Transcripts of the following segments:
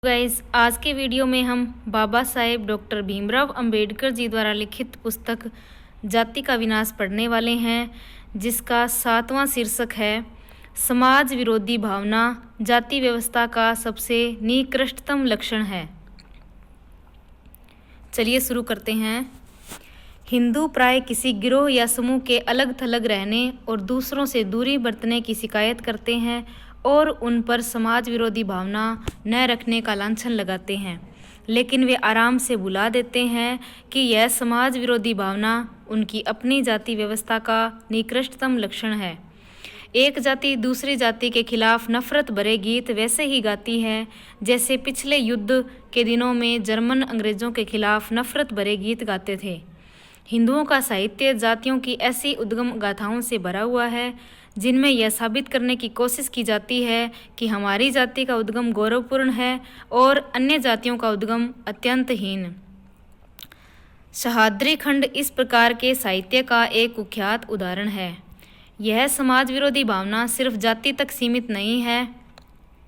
Guys, आज के video में हम बाबा साहेब डॉक्टर भीमराव अंबेडकर जी द्वारा लिखित पुस्तक जाति का विनाश पढ़ने वाले हैं, जिसका 7वां शीर्षक है समाज विरोधी भावना जाति व्यवस्था का सबसे निकृष्टतम लक्षण है। चलिए शुरू करते हैं। हिंदू प्राय किसी गिरोह या समूह के अलग थलग रहने और दूसरों से दूरी बरतने की शिकायत करते हैं और उन पर समाज विरोधी भावना न रखने का लांछन लगाते हैं, लेकिन वे आराम से भुला देते हैं कि यह समाज विरोधी भावना उनकी अपनी जाति व्यवस्था का निकृष्टतम लक्षण है। एक जाति दूसरी जाति के खिलाफ नफरत भरे गीत वैसे ही गाती है जैसे पिछले युद्ध के दिनों में जर्मन अंग्रेजों के खिलाफ नफरत भरे गीत गाते थे। हिंदुओं का साहित्य जातियों की ऐसी उद्गम गाथाओं से भरा हुआ है जिनमें यह साबित करने की कोशिश की जाती है कि हमारी जाति का उद्गम गौरवपूर्ण है और अन्य जातियों का उद्गम अत्यंत हीन। सह्याद्री खंड इस प्रकार के साहित्य का एक कुख्यात उदाहरण है। यह समाज विरोधी भावना सिर्फ जाति तक सीमित नहीं है,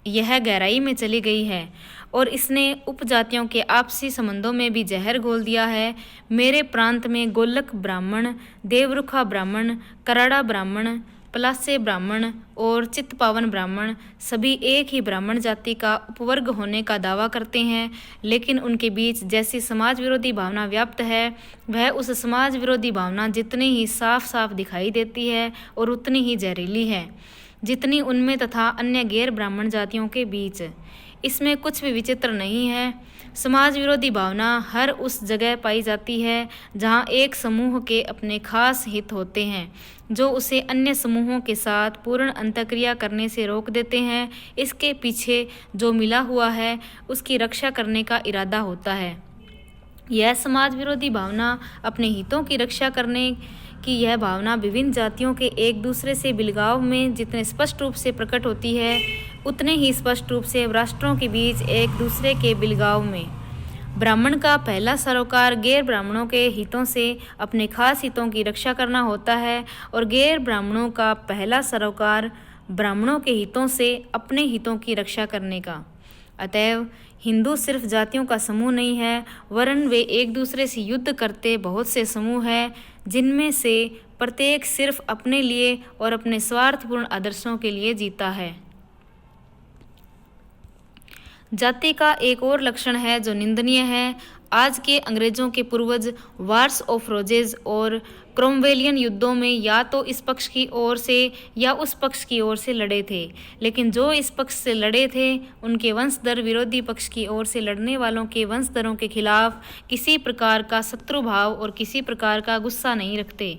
यह गहराई में चली गई है और इसने उपजातियों के आपसी संबंधों में भी जहर घोल दिया है। मेरे प्रांत में गोलक ब्राह्मण, देवरुखा ब्राह्मण, कराड़ा ब्राह्मण, पलासे ब्राह्मण और चित्तपावन ब्राह्मण सभी एक ही ब्राह्मण जाति का उपवर्ग होने का दावा करते हैं, लेकिन उनके बीच जैसी समाज विरोधी भावना व्याप्त है वह उस समाज विरोधी भावना जितनी ही साफ साफ दिखाई देती है और उतनी ही जहरीली है जितनी उनमें तथा अन्य गैर ब्राह्मण जातियों के बीच। इसमें कुछ भी विचित्र नहीं है। समाज विरोधी भावना हर उस जगह पाई जाती है जहाँ एक समूह के अपने खास हित होते हैं जो उसे अन्य समूहों के साथ पूर्ण अंतःक्रिया करने से रोक देते हैं। इसके पीछे जो मिला हुआ है उसकी रक्षा करने का इरादा होता है। यह समाज विरोधी भावना अपने हितों की रक्षा करने की यह भावना विभिन्न जातियों के एक दूसरे से बिलगाव में जितने स्पष्ट रूप से प्रकट होती है उतने ही स्पष्ट रूप से राष्ट्रों के बीच एक दूसरे के बिलगाव में। ब्राह्मण का पहला सरोकार गैर ब्राह्मणों के हितों से अपने खास हितों की रक्षा करना होता है और गैर ब्राह्मणों का पहला सरोकार ब्राह्मणों के हितों से अपने हितों की रक्षा करने का। अतएव हिंदू सिर्फ जातियों का समूह नहीं है, वरन वे एक दूसरे से युद्ध करते बहुत से समूह हैं जिनमें से प्रत्येक सिर्फ अपने लिए और अपने स्वार्थपूर्ण आदर्शों के लिए जीता है। जाति का एक और लक्षण है जो निंदनीय है। आज के अंग्रेजों के पूर्वज वार्स ऑफ रोजेज और क्रोमवेलियन युद्धों में या तो इस पक्ष की ओर से या उस पक्ष की ओर से लड़े थे, लेकिन जो इस पक्ष से लड़े थे उनके वंशधर विरोधी पक्ष की ओर से लड़ने वालों के वंशधरों के खिलाफ किसी प्रकार का शत्रुभाव और किसी प्रकार का गुस्सा नहीं रखते।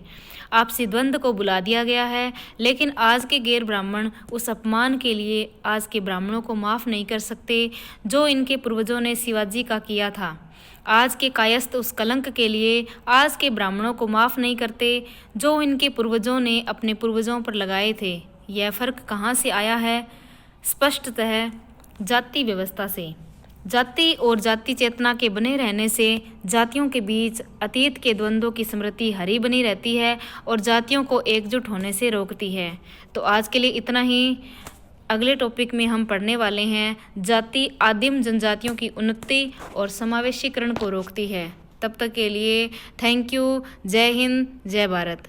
आपसी द्वंद्व को बुला दिया गया है, लेकिन आज के गैर ब्राह्मण उस अपमान के लिए आज के ब्राह्मणों को माफ़ नहीं कर सकते जो इनके पूर्वजों ने शिवाजी का किया था। आज के कायस्थ उस कलंक के लिए आज के ब्राह्मणों को माफ़ नहीं करते जो इनके पूर्वजों ने अपने पूर्वजों पर लगाए थे। यह फ़र्क कहाँ से आया है? स्पष्टतः जाति व्यवस्था से। जाति और जाति चेतना के बने रहने से जातियों के बीच अतीत के द्वंद्वों की स्मृति हरी बनी रहती है और जातियों को एकजुट होने से रोकती है। तो आज के लिए इतना ही। अगले टॉपिक में हम पढ़ने वाले हैं जाति आदिम जनजातियों की उन्नति और समावेशीकरण को रोकती है। तब तक के लिए थैंक यू। जय हिंद, जय भारत।